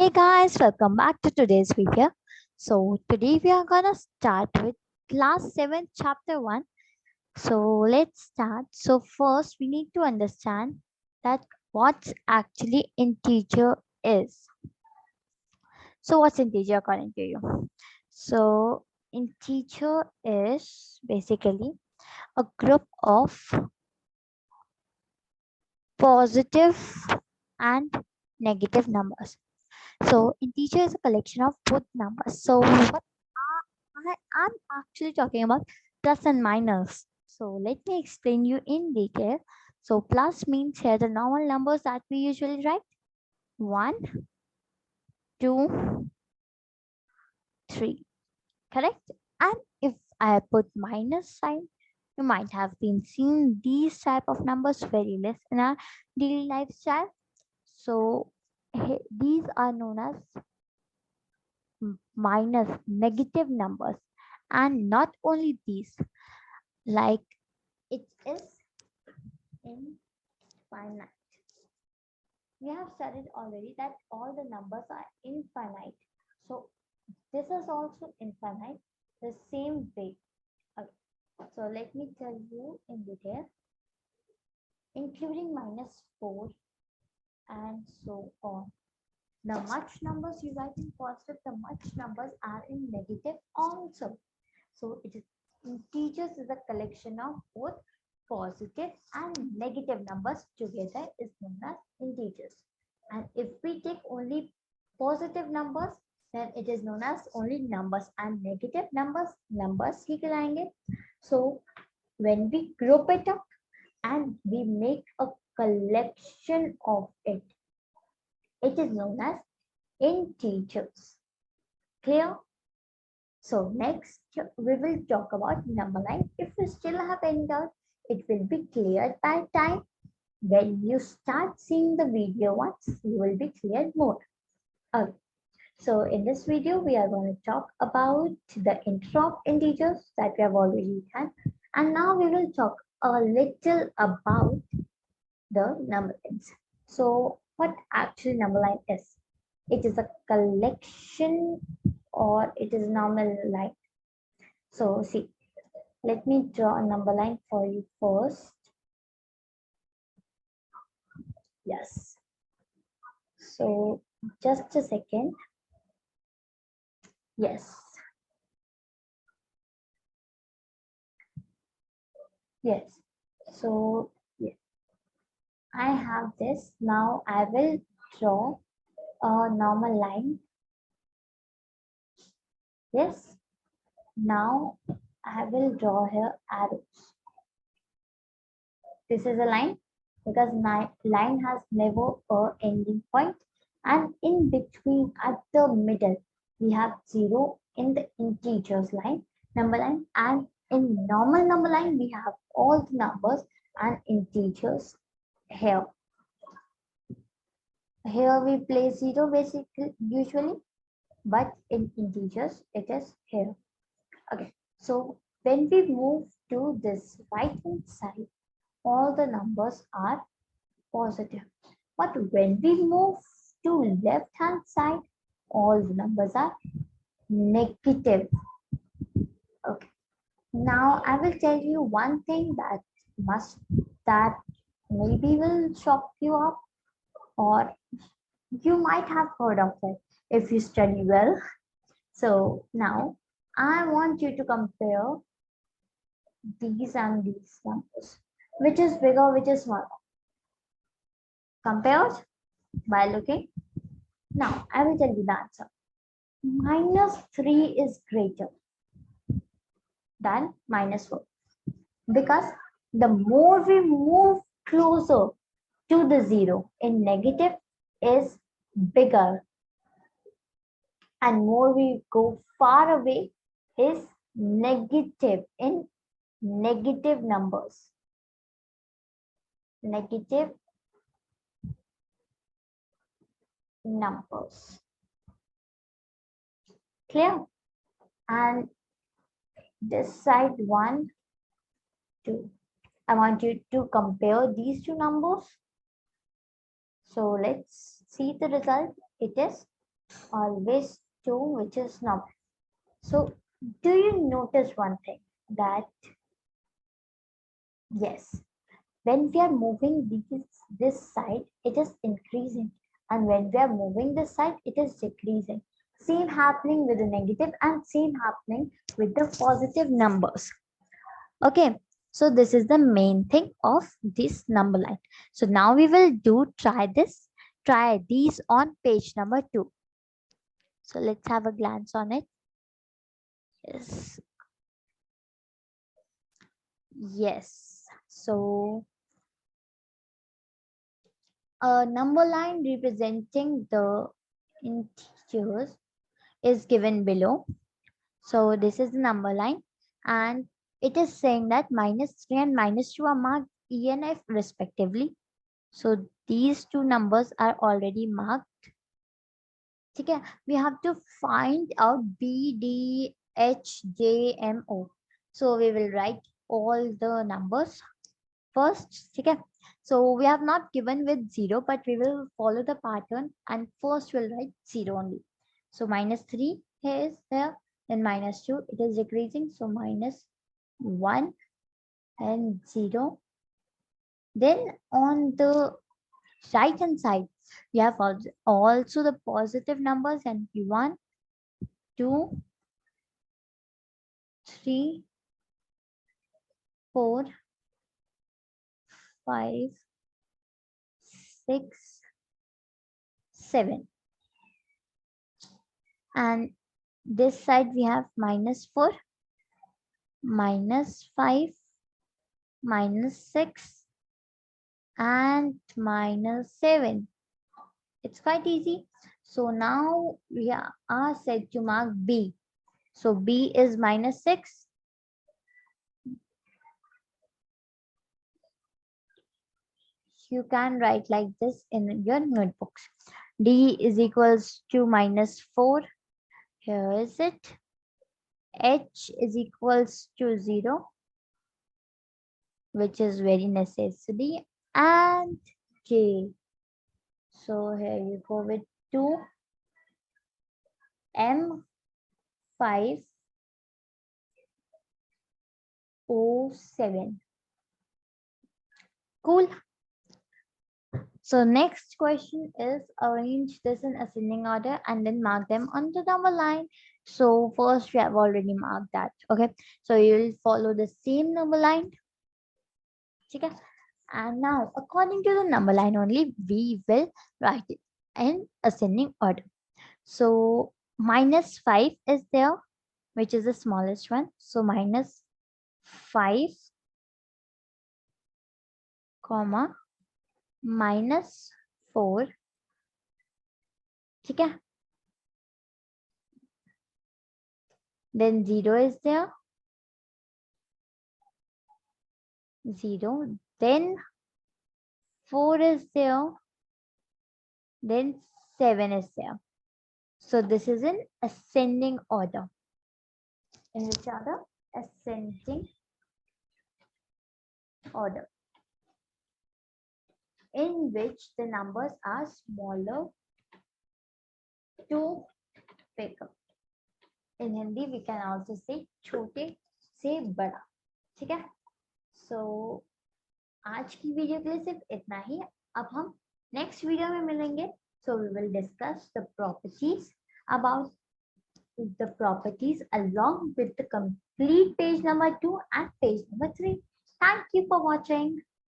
Hey guys, welcome back to today's video. So today we are gonna start with class 7 chapter 1. So let's start. So first we need to understand that what's actually integer is. So what's integer according to you? So integer is basically a group of positive and negative numbers. So integer is a collection of both numbers. So what I'm actually talking about plus and minus. So let me explain you in detail. So plus means here the normal numbers that we usually write. 1, 2, 3. Correct? And if I put minus sign, you might have been seeing these type of numbers very less in our daily lifestyle. So these are known as minus negative numbers. And not only these, like it is infinite. We have studied already that all the numbers are infinite. So this is also infinite the same way. Okay. So let me tell you in detail, including minus 4 and so on. The much numbers you write in positive, the much numbers are in negative also. So it is integers is a collection of both positive and negative numbers together is known as integers. And if we take only positive numbers, then it is known as only numbers, and negative numbers ही कहलाएंगे. So when we group it up and we make a collection of it, it is known as integers. Clear? So next we will talk about number line. If you still have any doubt, it will be cleared by time. When you start seeing the video once, you will be cleared more. Okay. So in this video, we are going to talk about the intro of integers that we have already done. And now we will talk a little about the number lines. So what actually number line is? It is a collection or it is normal line. So see, let me draw a number line for you first. Yes. So just a second. Yes. Yes. So yes. I have this. Now I will draw a normal line. Yes. Now I will draw here arrows. This is a line because line has never a ending point, and in between at the middle we have 0 in the integers line number line, and in normal number line we have all the numbers and integers here. Here we place 0 basically usually, but in integers it is here. Okay, so when we move to this right hand side, all the numbers are positive. But when we move to left hand side, all the numbers are negative. Okay. Now I will tell you one thing that maybe will shock you up, or you might have heard of it if you study well. So now I want you to compare these and these numbers. Which is bigger, which is smaller? Compared by looking. Now I will tell you the answer. -3 is greater than -4 because the more we move closer to the 0 in negative is bigger, and more we go far away is negative in negative numbers. Negative numbers. Clear? And this side 1, 2. I want you to compare these two numbers. So let's see the result. It is always 2, which is number. So do you notice one thing that yes, when we are moving this side, it is increasing, and when we are moving this side, it is decreasing. Same happening with the negative and same happening with the positive numbers. Okay, so this is the main thing of this number line. So now we will try these on page number 2. So let's have a glance on it. Yes. Yes. So a number line representing the integers is given below. So this is the number line, and it is saying that -3 and -2 are marked E and F respectively. So these two numbers are already marked. Okay, we have to find out B, D, H, J, M, O. So we will write all the numbers first. Okay, so we have not given with 0, but we will follow the pattern and first we'll write 0 only. So -3 here is there, then -2, it is decreasing, so -1 and 0. Then on the right hand side, we have also the positive numbers and 1, 2, 3, 4, 5, 6, 7. And this side we have -4, -5, -6, and -7. It's quite easy. So now we are set to mark B. So B is -6. You can write like this in your notebooks. D is equals to -4. Here is it. H is equals to 0, which is very necessary, and J. So here you go with 2, M, 5, O, 7. Cool. So next question is arrange this in ascending order and then mark them on the number line. So first we have already marked that. Okay. So you will follow the same number line. Okay. And now according to the number line only, we will write it in ascending order. So -5 is there, which is the smallest one. So -5, comma, -4. ठीक है? Then 0 is there. 0. Then 4 is there. Then 7 is there. So this is in ascending order. In which order? Ascending order. In which the numbers are smaller to bigger. In Hindi we can also say छोटे से बड़ा. ठीक है? So आज की video के लिए सिर्फ इतना ही. अब हम नेक्स्ट वीडियो में मिलेंगे. So we will discuss the properties along with the complete page number 2 and page number 3. Thank you for watching.